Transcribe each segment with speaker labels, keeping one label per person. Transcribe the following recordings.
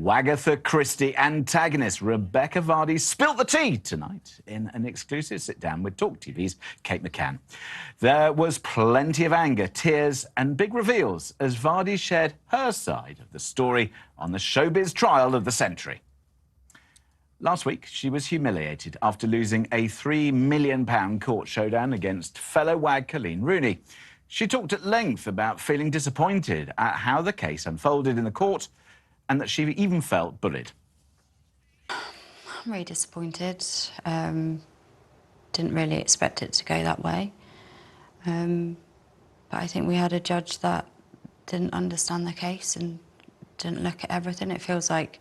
Speaker 1: Wagatha Christie antagonist Rebekah Vardy spilt the tea tonight in an exclusive sit-down with talkTV's Kate McCann. There was plenty of anger, tears and big reveals as Vardy shared her side of the story on the showbiz trial of the century. Last week, she was humiliated after losing a £3 million court showdown against fellow WAG Coleen Rooney. She talked at length about feeling disappointed at how the case unfolded in the court and that she even felt bullied.
Speaker 2: I'm very disappointed. Didn't really expect it to go that way. But I think we had a judge that didn't understand the case and didn't look at everything. It feels like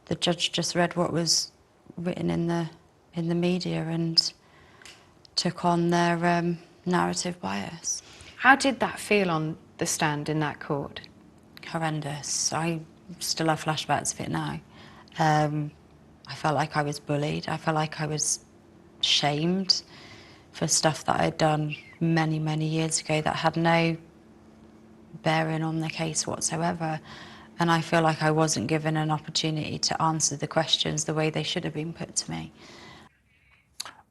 Speaker 2: the judge just read what was written in the media and took on their narrative bias.
Speaker 3: How did that feel on the stand in that court?
Speaker 2: Horrendous. I still have flashbacks of it now. I felt like I was bullied. I felt like I was shamed for stuff that I'd done many, many years ago that had no bearing on the case whatsoever. And I feel like I wasn't given an opportunity to answer the questions the way they should have been put to me.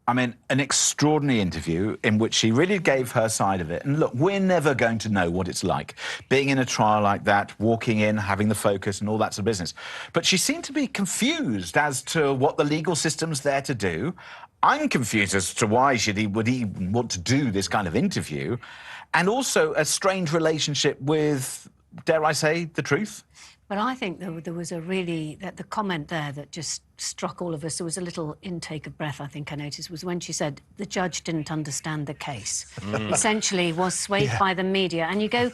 Speaker 1: I mean, an extraordinary interview in which she really gave her side of it. And look, we're never going to know what it's like, being in a trial like that, walking in, having the focus and all that sort of business. But she seemed to be confused as to what the legal system's there to do. I'm confused as to why would he want to do this kind of interview. And also a strange relationship with, dare I say, the truth.
Speaker 4: Well, I think there was the comment there that just struck all of us. There was a little intake of breath, I think I noticed, was when she said the judge didn't understand the case. Essentially was swayed by the media. And you go,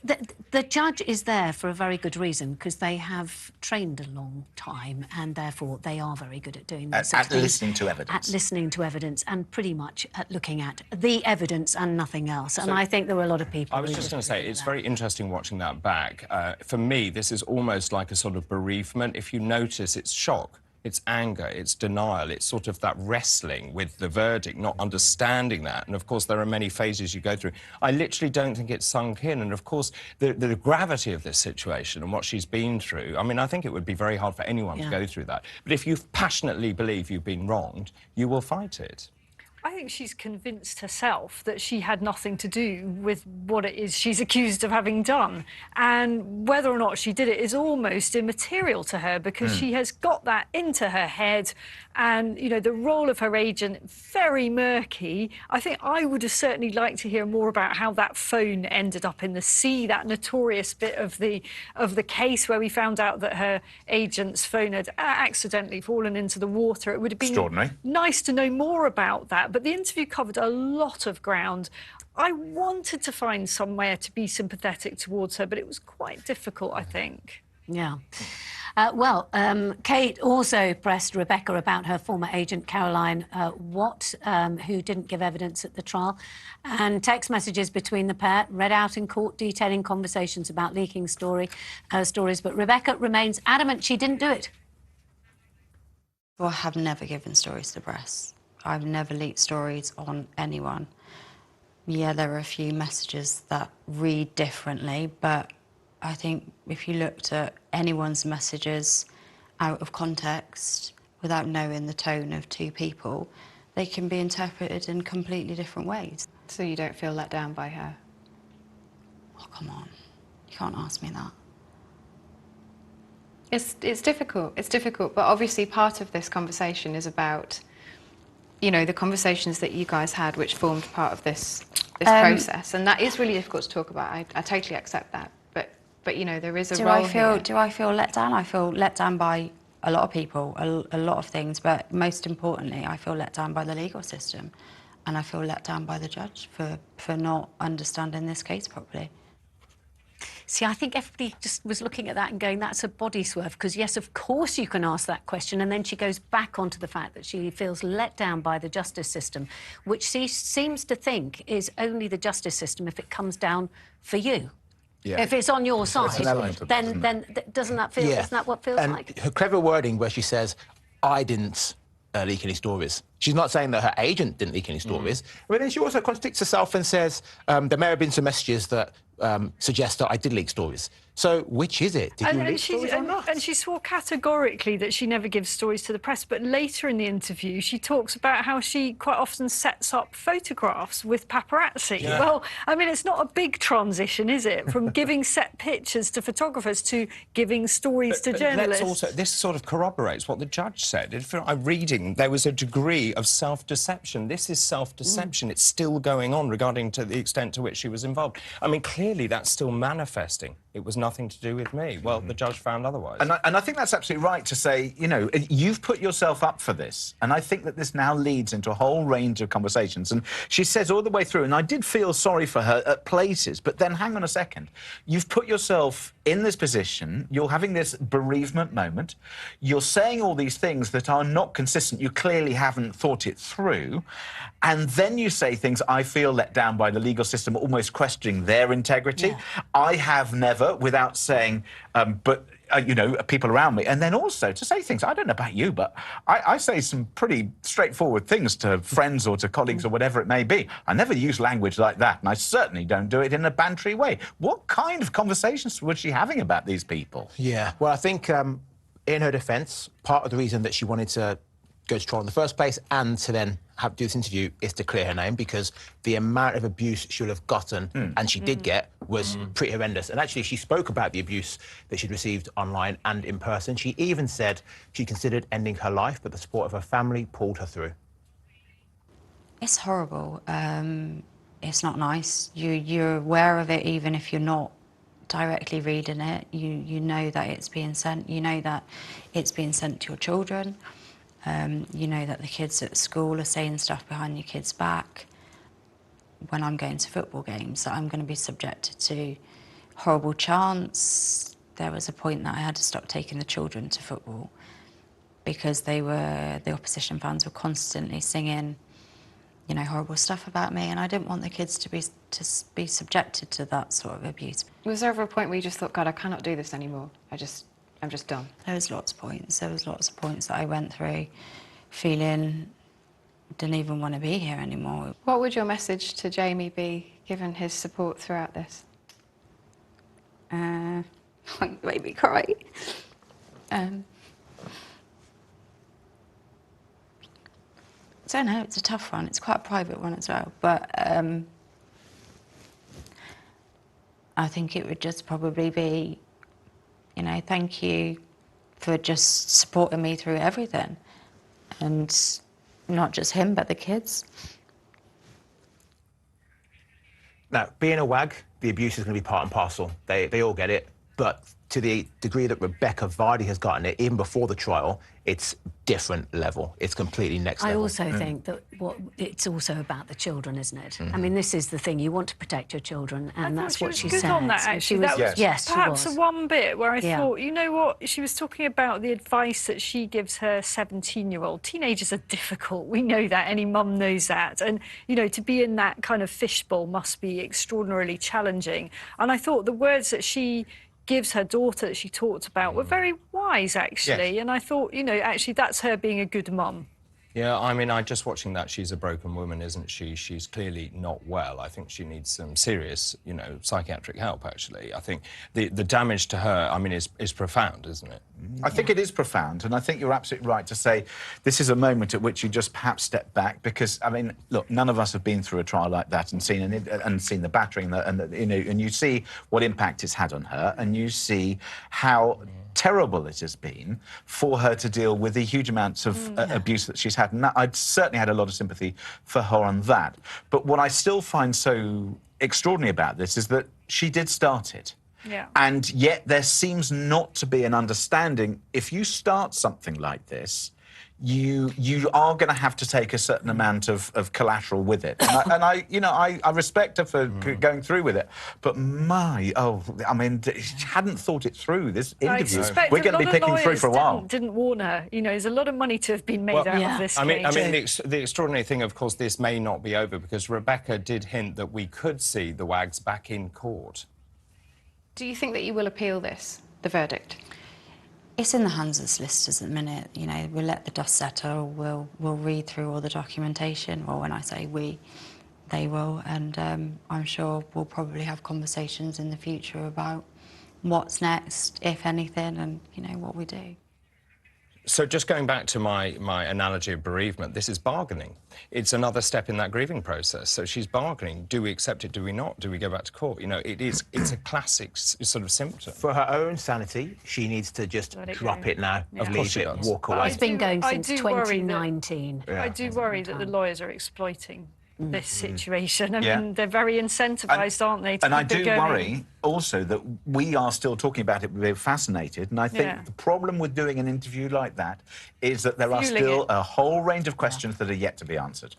Speaker 4: the judge is there for a very good reason, because they have trained a long time and therefore they are very good at doing this.
Speaker 1: At listening to evidence.
Speaker 4: At listening to evidence and pretty much at looking at the evidence and nothing else. And I think there were a lot of people...
Speaker 5: I was just going to say, it's very interesting watching that back. For me, this is almost like a sort of bereavement. If you notice, it's shock. It's anger, it's denial, it's sort of that wrestling with the verdict, not understanding that. And, of course, there are many phases you go through. I literally don't think it's sunk in. And, of course, the gravity of this situation and what she's been through, I mean, I think it would be very hard for anyone to go through that. But if you passionately believe you've been wronged, you will fight it.
Speaker 6: I think she's convinced herself that she had nothing to do with what it is she's accused of having done. And whether or not she did it is almost immaterial to her, because she has got that into her head. And, you know, the role of her agent, very murky. I think I would have certainly liked to hear more about how that phone ended up in the sea, that notorious bit of the case where we found out that her agent's phone had accidentally fallen into the water. It would have been nice to know more about that. But the interview covered a lot of ground. I wanted to find somewhere to be sympathetic towards her, but it was quite difficult, I think.
Speaker 4: Yeah. Kate also pressed Rebekah about her former agent, Coleen, who didn't give evidence at the trial, and text messages between the pair read out in court detailing conversations about leaking stories. But Rebekah remains adamant she didn't do it.
Speaker 2: Well, I have never given stories to the press. I've never leaked stories on anyone. Yeah, there are a few messages that read differently, but I think if you looked at anyone's messages out of context, without knowing the tone of two people, they can be interpreted in completely different ways.
Speaker 3: So you don't feel let down by her?
Speaker 2: Oh, come on. You can't ask me that.
Speaker 3: It's difficult. It's difficult, but obviously part of this conversation is about, you know, the conversations that you guys had, which formed part of this process, and that is really difficult to talk about. I totally accept that, but you know, there is a role here.
Speaker 2: Do I feel let down? I feel let down by a lot of people, a lot of things, but most importantly, I feel let down by the legal system, and I feel let down by the judge for not understanding this case properly.
Speaker 4: See, I think everybody just was looking at that and going, that's a body swerve, because, yes, of course you can ask that question. And then she goes back onto the fact that she feels let down by the justice system, which she seems to think is only the justice system if it comes down for you. Yeah. If it's on your side, then doesn't that feel, isn't that what feels like?
Speaker 7: Her clever wording where she says, I didn't leak any stories. She's not saying that her agent didn't leak any stories. But then she also contradicts herself and says there may have been some messages that suggest that I did leak stories. So which is it? Did you
Speaker 6: And,
Speaker 7: leak stories or not?
Speaker 6: and she swore categorically that she never gives stories to the press, but later in the interview she talks about how she quite often sets up photographs with paparazzi.
Speaker 5: Yeah.
Speaker 6: Well, I mean, it's not a big transition, is it, from giving set pictures to photographers to giving stories to journalists?
Speaker 5: This sort of corroborates what the judge said. If I'm reading, there was a degree of self-deception. This is self-deception. It's still going on regarding to the extent to which she was involved. I mean, clearly that's still manifesting. It was nothing to do with me. Well, the judge found otherwise.
Speaker 1: And I think that's absolutely right to say, you know, you've put yourself up for this. And I think that this now leads into a whole range of conversations. And she says all the way through, and I did feel sorry for her at places, but then hang on a second. You've put yourself in this position. You're having this bereavement moment. You're saying all these things that are not consistent. You clearly haven't thought it through. And then you say things, I feel let down by the legal system, almost questioning their integrity.
Speaker 4: Yeah.
Speaker 1: I have never, without saying, you know, people around me. And then also to say things, I don't know about you, but I say some pretty straightforward things to friends or to colleagues or whatever it may be. I never use language like that, and I certainly don't do it in a bantery way. What kind of conversations was she having about these people?
Speaker 7: Yeah, well, I think in her defence, part of the reason that she wanted to go to trial in the first place and to then do this interview is to clear her name, because the amount of abuse she would have gotten, and she did get, was pretty horrendous. And actually, she spoke about the abuse that she'd received online and in person. She even said she considered ending her life, but the support of her family pulled her through.
Speaker 2: It's horrible. It's not nice. You're aware of it, even if you're not directly reading it. You know that it's being sent. You know that it's being sent to your children. You know that the kids at school are saying stuff behind your kids' back. When I'm going to football games, that I'm going to be subjected to horrible chants. There was a point that I had to stop taking the children to football because the opposition fans were constantly singing, you know, horrible stuff about me, and I didn't want the kids to be subjected to that sort of abuse.
Speaker 3: Was there ever a point where you just thought, God, I cannot do this anymore? I'm just done.
Speaker 2: There was lots of points. There was lots of points that I went through feeling didn't even want to be here anymore.
Speaker 3: What would your message to Jamie be, given his support throughout this?
Speaker 2: Made me cry. I don't know, it's a tough one. It's quite a private one as well. But I think it would just probably be, you know, thank you for just supporting me through everything. And not just him, but the kids.
Speaker 7: Now, being a wag, the abuse is going to be part and parcel. They all get it. But to the degree that Rebekah Vardy has gotten it, even before the trial, it's different level. It's completely next level.
Speaker 4: I also think that it's also about the children, isn't it? I mean, this is the thing. You want to protect your children, and that's what she
Speaker 6: was
Speaker 4: said.
Speaker 6: good on that, actually. That was
Speaker 4: yes,
Speaker 6: perhaps
Speaker 4: she was.
Speaker 6: the one bit where I thought, you know what, she was talking about the advice that she gives her 17-year-old. Teenagers are difficult. We know that. Any mum knows that. And, you know, to be in that kind of fishbowl must be extraordinarily challenging. And I thought the words that she gives her daughter that she talked about were very wise, actually.
Speaker 1: Yes.
Speaker 6: And I thought, you know, actually that's her being a good mum.
Speaker 5: Yeah, I mean, just watching that, she's a broken woman, isn't she? She's clearly not well. I think she needs some serious, you know, psychiatric help, actually. I think the damage to her, I mean, is profound, isn't it?
Speaker 1: I think it is profound, and I think you're absolutely right to say this is a moment at which you just perhaps step back, because, I mean, look, none of us have been through a trial like that and seen the battering, you know, and you see what impact it's had on her, and you see how terrible it has been for her to deal with the huge amounts of abuse that she's had. And I'd certainly had a lot of sympathy for her on that. But what I still find so extraordinary about this is that she did start it.
Speaker 6: Yeah.
Speaker 1: And yet there seems not to be an understanding. If you start something like this, you are going to have to take a certain amount of collateral with it. And I respect her for going through with it. But I mean, she hadn't thought it through, this interview. We're going to be picking through for a while.
Speaker 6: Didn't warn her. You know, there's a lot of money to have been made out of this case.
Speaker 5: I mean, the extraordinary thing, of course, this may not be over, because Rebekah did hint that we could see the wags back in court.
Speaker 3: Do you think that you will appeal this, the verdict?
Speaker 2: It's in the hands of the solicitors at the minute. You know, we'll let the dust settle. We'll read through all the documentation. Well, when I say we, they will. And I'm sure we'll probably have conversations in the future about what's next, if anything, and, you know, what we do.
Speaker 5: So just going back to my analogy of bereavement, this is bargaining. It's another step in that grieving process. So she's bargaining. Do we accept it? Do we not? Do we go back to court? You know, it's a classic sort of symptom.
Speaker 7: For her own sanity, she needs to just drop it now, leave it, walk away.
Speaker 4: It's been going since 2019.
Speaker 6: I do worry that the lawyers are exploiting this situation. I mean, they're very incentivised, aren't they, to
Speaker 1: And I
Speaker 6: keep it
Speaker 1: do
Speaker 6: going.
Speaker 1: worry also that we are still talking about it, we're fascinated, and I think the problem with doing an interview like that is that there are still a whole range of questions that are yet to be answered.